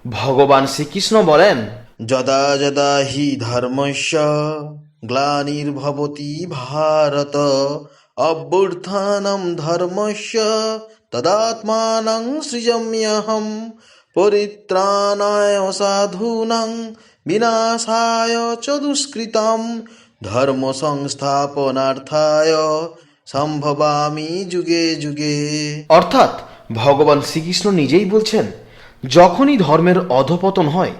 ভগবান শ্রীকৃষ্ণ বলেন, যদা যদা হি ধর্মস্য গ্লানির্ভবতি ভারত অভ্যুত্থানম ধর্মস্য তদাত্মানং সৃজাম্যহম পরিত্রাণায় সাধূনাং বিনাশায় চ দুষ্কৃতম ধর্ম সংস্থাপনার্থায় সম্ভবামি যুগে যুগে। অর্থাৎ ভগবান শ্রীকৃষ্ণ নিজেই বলছেন, যখনই ধর্মের অধপতন হয়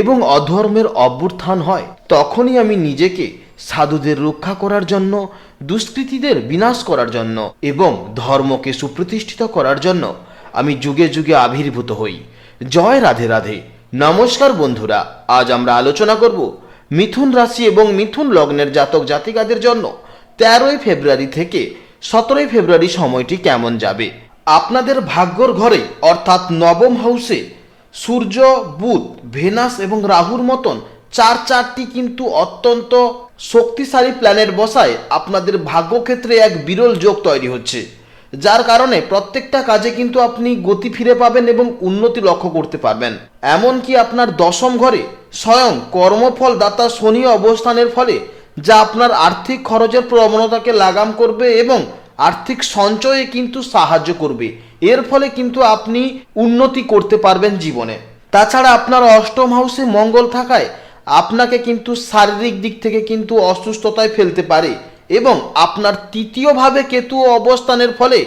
এবং অধর্মের অভ্যুত্থান হয়, তখনই আমি নিজেকে সাধুদের রক্ষা করার জন্য, দুষ্কৃতীদের বিনাশ করার জন্য এবং ধর্মকে সুপ্রতিষ্ঠিত করার জন্য আমি যুগে যুগে আবির্ভূত হই। জয় রাধে রাধে। নমস্কার বন্ধুরা, আজ আমরা আলোচনা করব মিথুন রাশি এবং মিথুন লগ্নের জাতক জাতিকাদের জন্য 13ই ফেব্রুয়ারি থেকে 17ই ফেব্রুয়ারি সময়টি কেমন যাবে। আপনাদের ভাগ্যর ঘরে অর্থাৎ নবম হাউসে সূর্য, বুধ, ভেনাস এবং রাহুর মতন চারটি কিন্তু অত্যন্ত শক্তিশালী প্ল্যানেট বসায় আপনাদের ভাগ্যক্ষেত্রে এক বিরল যোগ তৈরি হচ্ছে, যার কারণে প্রত্যেকটা কাজে কিন্তু আপনি গতি ফিরে পাবেন এবং উন্নতি লক্ষ্য করতে পারবেন। এমনকি আপনার দশম ঘরে স্বয়ং কর্মফল দাতা শনি অবস্থানের ফলে যা আপনার আর্থিক খরচের প্রবণতাকে লাগাম করবে এবং আর্থিক সঞ্চয়ে কিন্তু সাহায্য করবে। এর ফলে কিন্তু আপনি উন্নতি করতে পারবেন জীবনে। তাছাড়া আপনার অষ্টম হাউসে মঙ্গল থাকায় আপনাকে কিন্তু শারীরিক দিক থেকে কিন্তু অসুস্থতায় ফেলতে পারে এবং আপনার তৃতীয়ভাবে কেতু অবস্থানের ফলে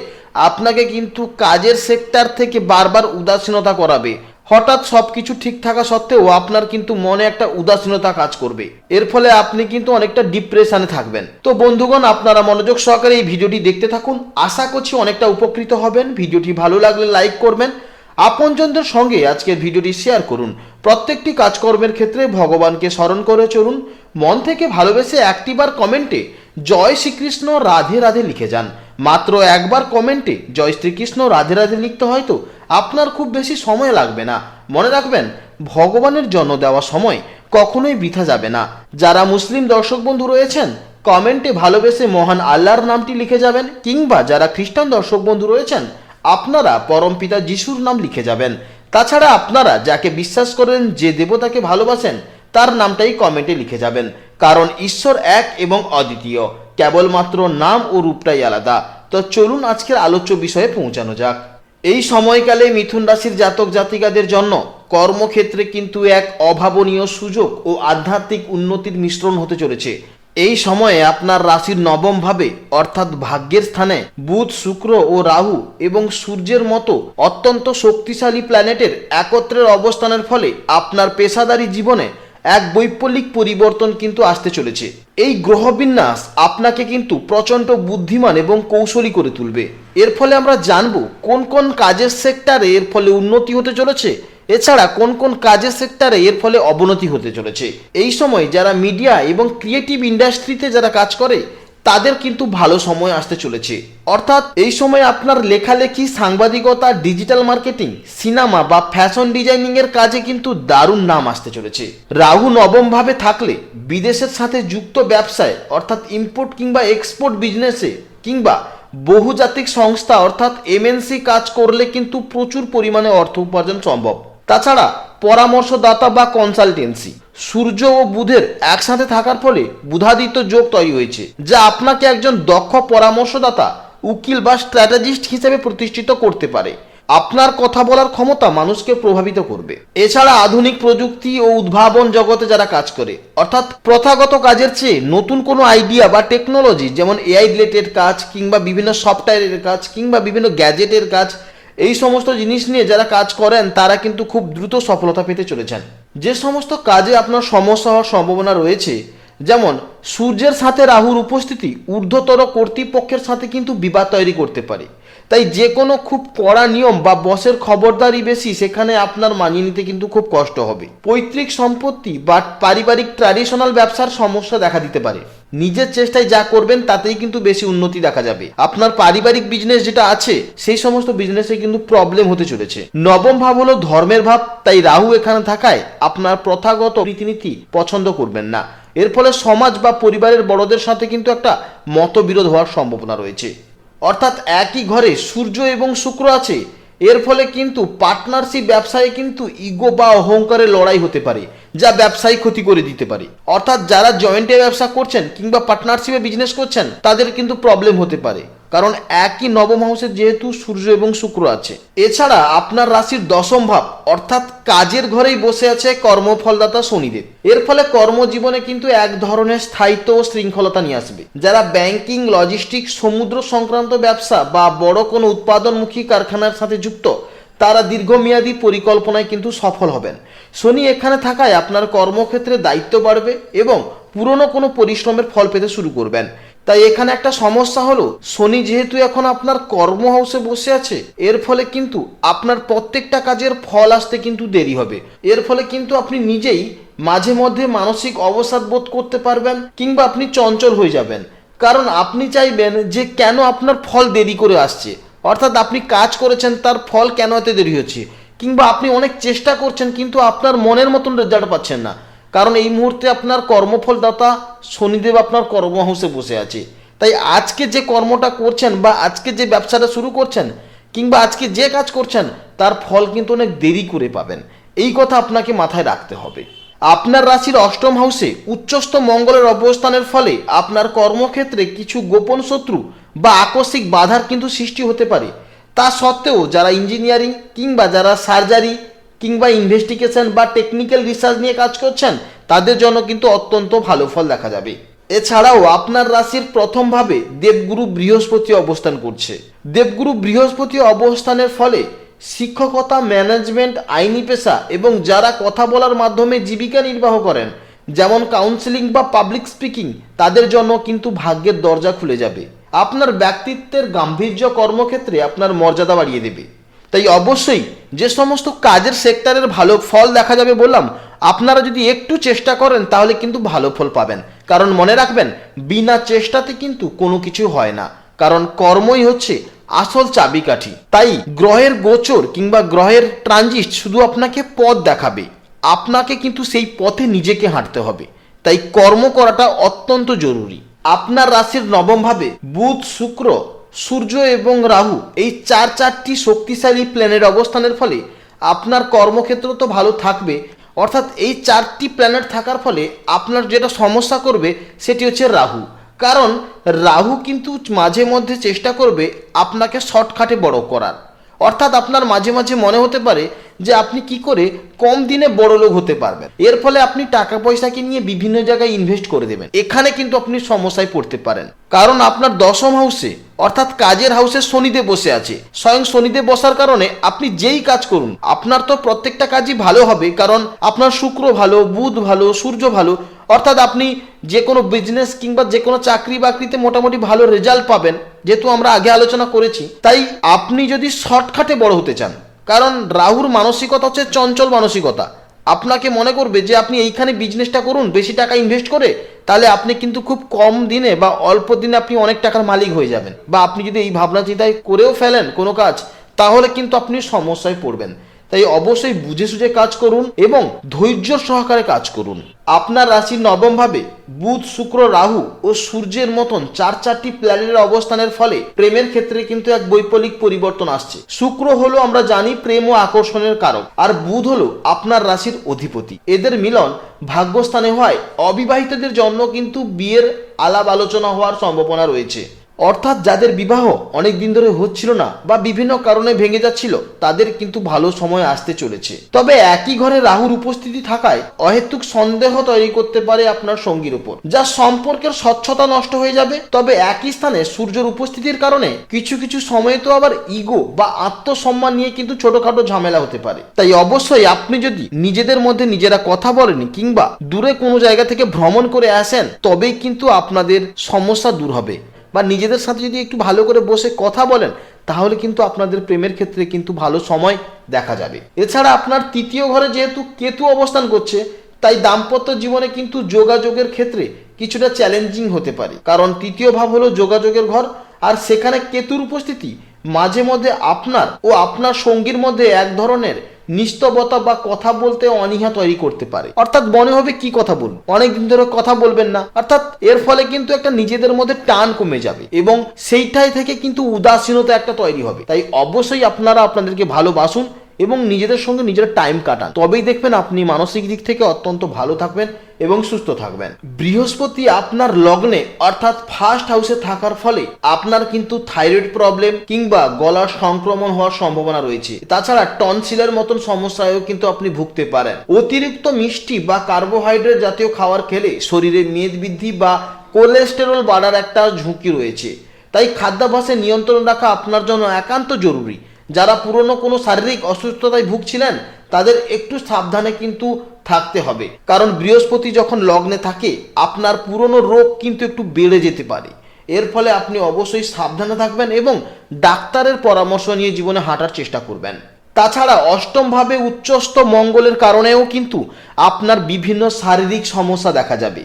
আপনাকে কিন্তু কাজের সেক্টর থেকে বারবার উদাসীনতা করাবে। হঠাৎ সবকিছু ঠিক থাকা সত্ত্বেও আপনার কিন্তু মনে একটা উদাসীনতা কাজ করবে। এর ফলে আপনি কিন্তু অনেকটা ডিপ্রেশনে থাকবেন। তো বন্ধুগণ, আপনারা মনোযোগ সহকারে এই ভিডিওটি দেখতে থাকুন। আশা করছি অনেকটা উপকৃত হবেন। ভিডিওটি ভালো লাগলে লাইক করবেন, আপনজনদের সঙ্গে আজকের ভিডিওটি শেয়ার করুন। প্রত্যেকটি কাজকর্মের ক্ষেত্রে ভগবানকে স্মরণ করে চলুন। মন থেকে ভালোবেসে একটিবার কমেন্টে জয় শ্রীকৃষ্ণ রাধে রাধে লিখে যান। মাত্র একবার কমেন্টে জয় শ্রীকৃষ্ণ রাধে রাধে লিখতে হয়তো আপনার খুব বেশি সময় লাগবে না। মনে রাখবেন, ভগবানের জন্য দেওয়া সময় কখনোই বৃথা যাবে না। যারা মুসলিম দর্শক বন্ধু রয়েছেন, কমেন্টে ভালোবেসে মহান আল্লাহর নামটি লিখে যাবেন, কিংবা যারা খ্রিস্টান দর্শক বন্ধু রয়েছেন, আপনারা পরমপিতা যিশুর নাম লিখে যাবেন। তাছাড়া আপনারা যাকে বিশ্বাস করেন, যে দেবতাকে ভালোবাসেন, তার নামটাই কমেন্টে লিখে যাবেন। কারণ ঈশ্বর এক এবং অদ্বিতীয়, কেবলমাত্র নাম ও রূপটাই আলাদা। তো চলুন আজকের আলোচ্য বিষয়ে পৌঁছানো যাক। এই সময়কালে মিথুন রাশির জাতক জাতিকাদের জন্য কর্মক্ষেত্রে কিন্তু এক অভাবনীয় সুযোগ ও আধ্যাত্মিক উন্নতির মিশ্রণ হতে চলেছে। এই সময়ে আপনার রাশির নবম ভাবে অর্থাৎ ভাগ্যের স্থানে বুধ, শুক্র ও রাহু এবং সূর্যের মতো অত্যন্ত শক্তিশালী প্ল্যানেটের একত্রের অবস্থানের ফলে আপনার পেশাদারী জীবনে এক বৈপ্লবিক পরিবর্তন কিন্তু আসতে চলেছে। এই গ্রহবিন্যাস আপনাকে কিন্তু প্রচণ্ড বুদ্ধিমান এবং কৌশলী করে তুলবে। এর ফলে আমরা জানব কোন কোন কাজের সেক্টরে এর ফলে উন্নতি হতে চলেছে, এছাড়া কোন কোন কাজের সেক্টরে এর ফলে অবনতি হতে চলেছে। এই সময় যারা মিডিয়া এবং ক্রিয়েটিভ ইন্ডাস্ট্রিতে যারা কাজ করে, তাদের কিন্তু ভালো সময় আসতে চলেছে। অর্থাৎ এই সময় আপনার লেখালেখি, সাংবাদিকতা, ডিজিটাল মার্কেটিং, সিনেমা বা ফ্যাশন ডিজাইনিং এর কাজে কিন্তু দারুণ নাম আসতে চলেছে। রাহু নবম ভাবে থাকলে বিদেশের সাথে যুক্ত ব্যবসায় অর্থাৎ ইম্পোর্ট কিংবা এক্সপোর্ট বিজনেসে কিংবা বহুজাতিক সংস্থা অর্থাৎ এমএনসি কাজ করলে কিন্তু প্রচুর পরিমাণে অর্থ উপার্জন সম্ভব। তাছাড়া পরামর্শদাতা বা কনসালটেন্সি, সূর্য ও বুধের একসাথে থাকার ফলে বুধাদিত্য যোগ তৈরি হয়েছে, যা আপনাকে একজন দক্ষ পরামর্শদাতা, উকিল বা স্ট্র্যাটেজিস্ট হিসেবে প্রতিষ্ঠিত করতে পারে। আপনার কথা বলার ক্ষমতা মানুষকে প্রভাবিত করবে। এছাড়া আধুনিক প্রযুক্তি ও উদ্ভাবন জগতে যারা কাজ করে, অর্থাৎ প্রথাগত কাজের চেয়ে নতুন কোনো আইডিয়া বা টেকনোলজি, যেমন এআই রিলেটেড কাজ কিংবা বিভিন্ন সফটওয়্যারের কাজ কিংবা বিভিন্ন গ্যাজেটের কাজ, এই সমস্ত জিনিস নিয়ে যারা কাজ করেন তারা কিন্তু খুব দ্রুত সফলতা পেতে চলেছেন। যে সমস্ত কাজে আপনার সমস্যা হওয়ার সম্ভাবনা রয়েছে, যেমন সূর্যের সাথে রাহুর উপস্থিতি ঊর্ধ্বতর কর্তৃপক্ষের সাথে কিন্তু বিবাদ তৈরি করতে পারে। তাই যে কোনো খুব কড়া নিয়ম বা বসের খবরদারি বেশি, সেখানে আপনার মানিয়ে নিতে কিন্তু খুব কষ্ট হবে। পৈতৃক সম্পত্তি বা পারিবারিক ট্র্যাডিশনাল ব্যবসার সমস্যা দেখা দিতে পারে। নিজের চেষ্টায় যা করবেন তাতেই কিন্তু বেশি উন্নতি দেখা যাবে। আপনার পারিবারিক বিজনেস যেটা আছে, সেই সমস্ত বিজনেসে কিন্তু প্রবলেম হতে চলেছে। নবম ভাব হলো ধর্মের ভাব, তাই রাহু এখানে থাকায় আপনার প্রথাগত রীতিনীতি পছন্দ করবেন না। এর ফলে সমাজ বা পরিবারের বড়দের সাথে কিন্তু একটা মতবিরোধ হওয়ার সম্ভাবনা রয়েছে। অর্থাৎ একই ঘরে সূর্য এবং শুক্র আছে, এর ফলে কিন্তু পার্টনারশিপ ব্যবসায় কিন্তু ইগো বা অহংকারের লড়াই হতে পারে, যা ব্যবসায় ক্ষতি করে দিতে পারে। অর্থাৎ যারা জয়েন্টে ব্যবসা করছেন কিংবা পার্টনারশিপে বিজনেস করছেন তাদের কিন্তু প্রবলেম হতে পারে, কারণ একই নবম হাউসে যেহেতু সূর্য এবং শুক্র আছে। এছাড়া আপনার রাশির দশম ভাব অর্থাৎ কাজের ঘরেই বসে আছে কর্মফলদাতা শনিদেব। এর ফলে কর্মজীবনে কিন্তু এক ধরনের স্থায়িত্ব ও শৃঙ্খলতা নিয়ে আসবে। যারা ব্যাংকিং, লজিস্টিক, সমুদ্র সংক্রান্ত ব্যবসা বা বড় কোনো উৎপাদনমুখী কারখানার সাথে যুক্ত, তারা দীর্ঘমেয়াদী পরিকল্পনায় কিন্তু সফল হবেন। শনি এখানে থাকায় আপনার কর্মক্ষেত্রে দায়িত্ব বাড়বে এবং পুরনো কোনো পরিশ্রমের ফল পেতে শুরু করবেন। তাই এখানে একটা সমস্যা হলো, শনি যেহেতু এখন আপনার কর্ম হাউসে বসে আছে, এর ফলে কিন্তু আপনার প্রত্যেকটা কাজের ফল আসতে কিন্তু দেরি হবে। এর ফলে কিন্তু আপনি নিজেই মাঝে মধ্যে মানসিক অবসাদ বোধ করতে পারবেন কিংবা আপনি চঞ্চল হয়ে যাবেন, কারণ আপনি চাইবেন যে কেন আপনার ফল দেরি করে আসছে। অর্থাৎ আপনি কাজ করেছেন, তার ফল কেন এত দেরি হচ্ছে, কিংবা আপনি অনেক চেষ্টা করছেন কিন্তু আপনার মনের মতন রেজাল্ট পাচ্ছেন না, কারণ এই মুহূর্তে আপনার কর্মফলদাতা শনিদেব আপনার কর্ম হাউসে বসে আছে। তাই আজকে যে কর্মটা করছেন বা আজকে যে ব্যবসাটা শুরু করছেন কিংবা আজকে যে কাজ করছেন তার ফল কিন্তু অনেক দেরি করে পাবেন। এই কথা আপনাকে মাথায় রাখতে হবে। আপনার রাশির অষ্টম হাউসে উচ্চস্থ মঙ্গলের অবস্থানের ফলে আপনার কর্মক্ষেত্রে কিছু গোপন শত্রু বা আকস্মিক বাধার কিন্তু সৃষ্টি হতে পারে। তা সত্ত্বেও যারা ইঞ্জিনিয়ারিং কিংবা যারা সার্জারি কিংবা ইনভেস্টিগেশন বা টেকনিক্যাল রিসার্চ নিয়ে কাজ করছেন তাদের জন্য কিন্তু অত্যন্ত ভালো ফল দেখা যাবে। এছাড়াও আপনার রাশির প্রথম ভাবে দেবগুরু বৃহস্পতি অবস্থান করছে। দেবগুরু বৃহস্পতি অবস্থানের ফলে শিক্ষকতা, ম্যানেজমেন্ট, আইনি পেশা এবং যারা কথা বলার মাধ্যমে জীবিকা নির্বাহ করেন, যেমন কাউন্সিলিং বা পাবলিক স্পিকিং, তাদের জন্য কিন্তু ভাগ্যের দরজা খুলে যাবে। আপনার ব্যক্তিত্বের গাম্ভীর্য কর্মক্ষেত্রে আপনার মর্যাদা বাড়িয়ে দেবে। তাই অবশ্যই যে সমস্ত কাজের সেক্টরের ভালো ফল দেখা যাবে বললাম, আপনারা যদি একটু চেষ্টা করেন তাহলে কিন্তু ভালো ফল পাবেন। কারণ মনে রাখবেন, বিনা চেষ্টাতে কিন্তু কোনো কিছু হয় না, কারণ কর্মই হচ্ছে আসল চাবিকাঠি। তাই গ্রহের গোচর কিংবা গ্রহের ট্রানজিট শুধু আপনাকে পথ দেখাবে, আপনাকে কিন্তু সেই পথে নিজেকে হাঁটতে হবে। তাই কর্ম করাটা অত্যন্ত জরুরি। আপনার রাশির নবম ভাবে বুধ, শুক্র, সূর্য এবং রাহু এই চারটি শক্তিশালী প্ল্যানেট অবস্থানের ফলে আপনার কর্মক্ষেত্র তো ভালো থাকবে। অর্থাৎ এই চারটি প্ল্যানেট থাকার ফলে আপনার যেটা সমস্যা করবে সেটি হচ্ছে রাহু। কারণ রাহু কিন্তু মাঝে মধ্যে চেষ্টা করবে আপনাকে শর্টকাটে বড় করার। অর্থাৎ আপনার মাঝে মাঝে মনে হতে পারে যে আপনি কি করে কম দিনে বড় লোক হতে পারবেন। এর ফলে আপনি টাকা পয়সাকে নিয়ে বিভিন্ন জায়গায় ইনভেস্ট করে দেবেন। এখানে কিন্তু আপনি সমস্যায় পড়তে পারেন, কারণ আপনার দশম হাউসে অর্থাৎ কাজের হাউসে শনিদেব বসে আছে। স্বয়ং শনিদেব বসার কারণে আপনি যেই কাজ করুন আপনার তো প্রত্যেকটা কাজই ভালো হবে, কারণ আপনার শুক্র ভালো, বুধ ভালো, সূর্য ভালো। অর্থাৎ আপনি যে কোনো বিজনেস কিংবা যে কোনো চাকরি বাকরিতে মোটামুটি ভালো রেজাল্ট পাবেন, যেহেতু আমরা আগে আলোচনা করেছি। তাই আপনি যদি শর্টকাটে বড় হতে চান, কারণ রাহুর মানসিকতা হচ্ছে চঞ্চল মানসিকতা, আপনাকে মনে করবে যে আপনি এইখানে বিজনেসটা করুন বেশি টাকা ইনভেস্ট করে, তাহলে আপনি কিন্তু খুব কম দিনে বা অল্প দিনে আপনি অনেক টাকার মালিক হয়ে যাবেন। বা আপনি যদি এই ভাবনা চিন্তায় করেও ফেলেন কোনো কাজ, তাহলে কিন্তু আপনি সমস্যায় পড়বেন। তাই অবশ্যই বুঝে সুঝে কাজ করুন এবং ধৈর্য সহকারে কাজ করুন। আপনার রাশির নবম ভাবে বুধ, শুক্র, রাহু ও সূর্যের মতন চারটি প্ল্যানেটের অবস্থানের ফলে প্রেমের ক্ষেত্রে কিন্তু এক বৈপ্লবিক পরিবর্তন আসছে। শুক্র হলো আমরা জানি প্রেম ও আকর্ষণের কারক, আর বুধ হলো আপনার রাশির অধিপতি। এদের মিলন ভাগ্যস্থানে হয় অবিবাহিতদের জন্য কিন্তু বিয়ের আলাপ আলোচনা হওয়ার সম্ভাবনা রয়েছে। অর্থাৎ যাদের বিবাহ অনেক দিন ধরে হচ্ছিল না বা বিভিন্ন কারণে ভেঙে যাচ্ছিল, তাদের কিন্তু ভালো সময় আসতে চলেছে। তবে একই ঘরে রাহুর উপস্থিতি থাকায় অহেতুক সন্দেহ তৈরি করতে পারে আপনার সঙ্গীর উপর, যা সম্পর্কের স্বচ্ছতা নষ্ট হয়ে যাবে। তবে একই স্থানে সূর্যের উপস্থিতির কারণে কিছু কিছু সময় তো আবার ইগো বা আত্মসম্মান নিয়ে কিন্তু ছোটখাটো ঝামেলা হতে পারে। তাই অবশ্যই আপনি যদি নিজেদের মধ্যে নিজেরা কথা বলেন কিংবা দূরে কোনো জায়গা থেকে ভ্রমণ করে আসেন, তবেই কিন্তু আপনাদের সমস্যা দূর হবে। বা নিজেদের সাথে যদি একটু ভালো করে বসে কথা বলেন, তাহলে কিন্তু আপনাদের প্রেমের ক্ষেত্রে কিন্তু ভালো সময় দেখা যাবে। এছাড়া আপনার তৃতীয় ঘরে যেহেতু কেতু অবস্থান করছে, তাই দাম্পত্য জীবনে কিন্তু যোগাযোগের ক্ষেত্রে কিছুটা চ্যালেঞ্জিং হতে পারে, কারণ তৃতীয় ভাব হলো যোগাযোগের ঘর, আর সেখানে কেতুর উপস্থিতি মাঝে মধ্যে আপনার ও আপনার সঙ্গীর মধ্যে এক ধরনের নিস্তবতা বা কথা বলতে অনীহা তৈরি করতে পারে। অর্থাৎ মনে হবে কি কথা বলবো, অনেকদিন ধরে কথা বলবেন না। অর্থাৎ এর ফলে কিন্তু একটা নিজেদের মধ্যে টান কমে যাবে এবং সেইটাই থেকে কিন্তু উদাসীনতা একটা তৈরি হবে। তাই অবশ্যই আপনারা আপনাদেরকে ভালোবাসুন এবং নিজেদের সঙ্গে নিজের টাইম কাটান, তবেই দেখবেন আপনি মানসিক দিক থেকে অত্যন্ত ভালো থাকবেন এবং সুস্থ থাকবেন। বৃহস্পতি আপনার লগ্নে অর্থাৎ ফার্স্ট হাউসে থাকার ফলে আপনার কিন্তু থাইরয়েড প্রবলেম কিংবা গলার সংক্রমণ হওয়ার সম্ভাবনা রয়েছে। তাছাড়া টনসিলের মতন সমস্যায়ও কিন্তু আপনি ভুগতে পারেন। অতিরিক্ত মিষ্টি বা কার্বোহাইড্রেট জাতীয় খাবার খেলে শরীরে মেদ বৃদ্ধি বা কোলেস্টেরল বাড়ার একটা ঝুঁকি রয়েছে। তাই খাদ্যাভ্যাসে নিয়ন্ত্রণ রাখা আপনার জন্য একান্ত জরুরি। যারা পুরনো কোনো শারীরিক অসুস্থতায় ভুগছিলেন তাদের একটু সাবধানে কিন্তু থাকতে হবে, কারণ বৃহস্পতি যখন লগ্নে থাকে আপনার পুরনো রোগ কিন্তু একটু বেড়ে যেতে পারে। এর ফলে আপনি অবশ্যই সাবধানে থাকবেন এবং ডাক্তারের পরামর্শ নিয়ে জীবনে হাঁটার চেষ্টা করবেন। তাছাড়া অষ্টমভাবে উচ্চস্থ মঙ্গলের কারণেও কিন্তু আপনার বিভিন্ন শারীরিক সমস্যা দেখা যাবে।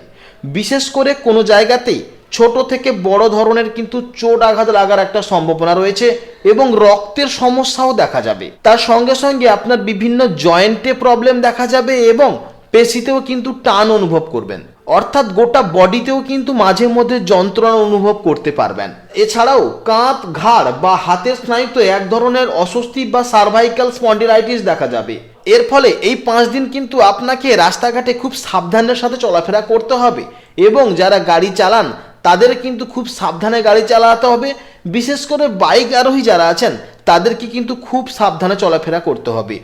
বিশেষ করে কোনো জায়গাতেই ছোট থেকে বড় ধরনের কিন্তু চোট আঘাত লাগার একটা সম্ভাবনা রয়েছে এবং রক্তের সমস্যাও দেখা যাবে। তার সঙ্গে সঙ্গে আপনার বিভিন্ন জয়েন্টে প্রবলেম দেখা যাবে এবং পেশিতেও কিন্তু টান অনুভব করবেন। অর্থাৎ গোটা বডিতেও কিন্তু মাঝে মধ্যে যন্ত্রণা অনুভব করতে পারবেন। এছাড়াও কাঁধ, ঘাড় বা হাতের স্নায়ুতে এক ধরনের অস্বস্তি বা সার্ভাইকাল স্পন্ডিলাইটিস দেখা যাবে। এর ফলে এই 5 দিন কিন্তু আপনাকে রাস্তাঘাটে খুব সাবধানের সাথে চলাফেরা করতে হবে এবং যারা গাড়ি চালান তাদের কিন্তু খুব সাবধানে গাড়ি চালাতে হবে। বিশেষ করে বাইক আরোহী যারা আছেন তাদেরকে কিন্তু খুব সাবধানে চলাফেরা করতে হবে।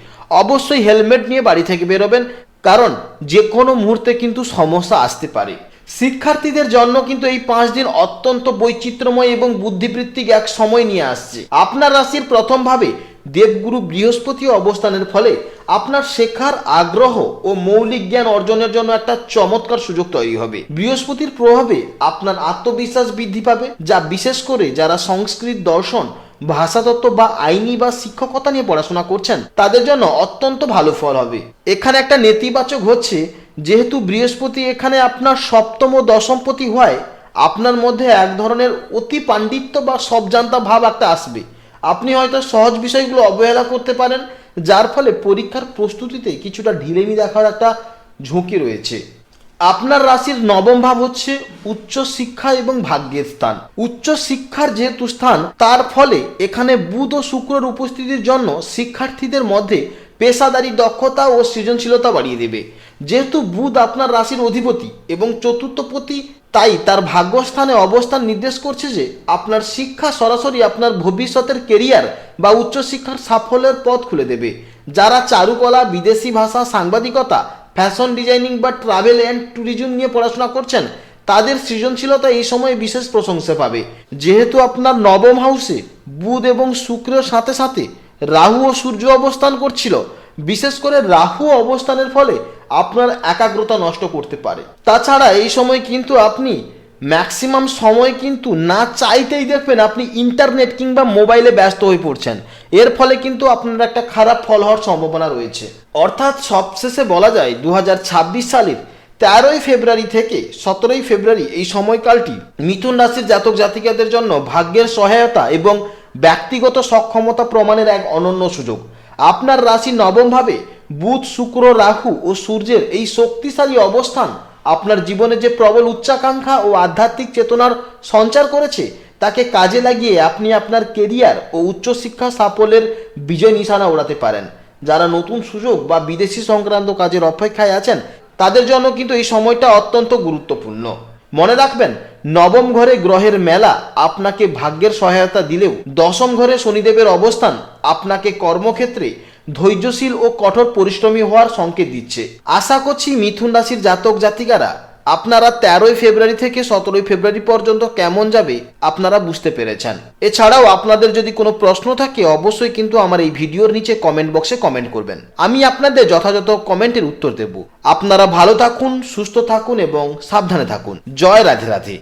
অবশ্যই হেলমেট নিয়ে বাড়ি থেকে বেরোবেন, কারণ যে কোনো মুহূর্তে কিন্তু সমস্যা আসতে পারে। শিক্ষার্থীদের জন্য কিন্তু এই 5 দিন অত্যন্ত বৈচিত্র্যময় এবং বুদ্ধিবৃত্তিক এক সময় নিয়ে আসছে। আপনার রাশির প্রথমভাবে দেবগুরু বৃহস্পতি অবস্থানের ফলে আপনার শেখার আগ্রহ ও মৌলিক জ্ঞান অর্জনের জন্য একটা চমৎকার সুযোগ তৈরি হবে। বৃহস্পতির প্রভাবে আপনার আত্মবিশ্বাস বৃদ্ধি পাবে, যা বিশেষ করে যারা সংস্কৃত, দর্শন, ভাষাতত্ত্ব বা আইনি বা শিক্ষকতা নিয়ে পড়াশোনা করছেন তাদের জন্য অত্যন্ত ভালো ফল হবে। এখানে একটা নেতিবাচক হচ্ছে, যেহেতু বৃহস্পতি এখানে আপনার সপ্তম ও দশমপতি হয়, আপনার মধ্যে এক ধরনের অতি পাণ্ডিত্য বা সবজান্তা ভাব একটা আসবে। আপনি হয়তো সহজ বিষয়গুলো অবহেলা করতে পারেন, যার ফলে পরীক্ষার প্রস্তুতিতে কিছুটা ঢিলেমি দেখার একটা ঝুঁকি রয়েছে। আপনার রাশির নবম ভাব হচ্ছে উচ্চ শিক্ষা এবং ভাগ্যের স্থান। উচ্চ শিক্ষার যেহেতু স্থান, তার ফলে এখানে বুধ ও শুক্রের উপস্থিতির জন্য শিক্ষার্থীদের মধ্যে পেশাদারি দক্ষতা ও সৃজনশীলতা বাড়িয়ে দেবে। যেহেতু বুধ আপনার রাশির অধিপতি এবং চতুর্থপতি, তাই তার ভাগ্যস্থানে অবস্থান নির্দেশ করছে যে আপনার শিক্ষা সরাসরি আপনার ভবিষ্যতের কেরিয়ার বা উচ্চশিক্ষার সাফল্যের পথ খুলে দেবে। যারা চারুকলা, বিদেশি ভাষা, সাংবাদিকতা, ফ্যাশন ডিজাইনিং বা ট্রাভেল অ্যান্ড ট্যুরিজম নিয়ে পড়াশোনা করছেন তাদের সৃজনশীলতা এই সময় বিশেষ প্রশংসা পাবে। যেহেতু আপনার নবম হাউসে বুধ এবং শুক্রের সাথে সাথে রাহু ও সূর্য অবস্থান করছিল, বিশেষ করে রাহু অবস্থানের ফলে আপনার একাগ্রতা নষ্ট করতে পারে। তাছাড়া এই সময় কিন্তু আপনি ম্যাক্সিমাম সময় কিন্তু না চাইতেই দেখবেন আপনি ইন্টারনেট কিংবা মোবাইলে ব্যস্ত হয়ে পড়ছেন। এর ফলে কিন্তু আপনার একটা খারাপ ফল হওয়ার সম্ভাবনা রয়েছে। অর্থাৎ সবশেষে বলা যায় 2026 সালের 13ই ফেব্রুয়ারি থেকে 17ই ফেব্রুয়ারি এই সময়কালটি মিথুন রাশির জাতক জাতিকাদের জন্য ভাগ্যের সহায়তা এবং ব্যক্তিগত সক্ষমতা প্রমাণের এক অনন্য সুযোগ। আপনার রাশি নবমভাবে বুধ, শুক্র, রাহু ও সূর্যের এই শক্তিশালী অবস্থান আপনার জীবনে যে প্রবল উচ্চাকাঙ্ক্ষা ও আধ্যাত্মিক চেতনার সঞ্চার করেছে তাকে কাজে লাগিয়ে আপনি আপনার কেরিয়ার ও উচ্চশিক্ষা সাফল্যের বিজয় নিশানা ওড়াতে পারেন। যারা নতুন সুযোগ বা বিদেশি সংক্রান্ত কাজের অপেক্ষায় আছেন তাদের জন্য কিন্তু এই সময়টা অত্যন্ত গুরুত্বপূর্ণ। মনে রাখবেন, নবম ঘরে গ্রহের মেলা আপনাকে ভাগ্যের সহায়তা দিলেও দশম ঘরে শনিদেবের অবস্থান আপনাকে কর্মক্ষেত্রে ধৈর্যশীল ও কঠোর পরিশ্রমী হওয়ার সংকেত দিচ্ছে। আশা করছি মিথুন রাশির জাতক জাতিকারা আপনারা 13ই ফেব্রুয়ারি থেকে 17ই ফেব্রুয়ারি পর্যন্ত কেমন যাবে আপনারা বুঝতে পেরেছেন। এছাড়াও আপনাদের যদি কোনো প্রশ্ন থাকে অবশ্যই কিন্তু আমার এই ভিডিওর নিচে কমেন্ট বক্সে কমেন্ট করবেন, আমি আপনাদের যথাযথ কমেন্টের উত্তর দেব। আপনারা ভালো থাকুন, সুস্থ থাকুন এবং সাবধানে থাকুন। জয় রাধে রাধে।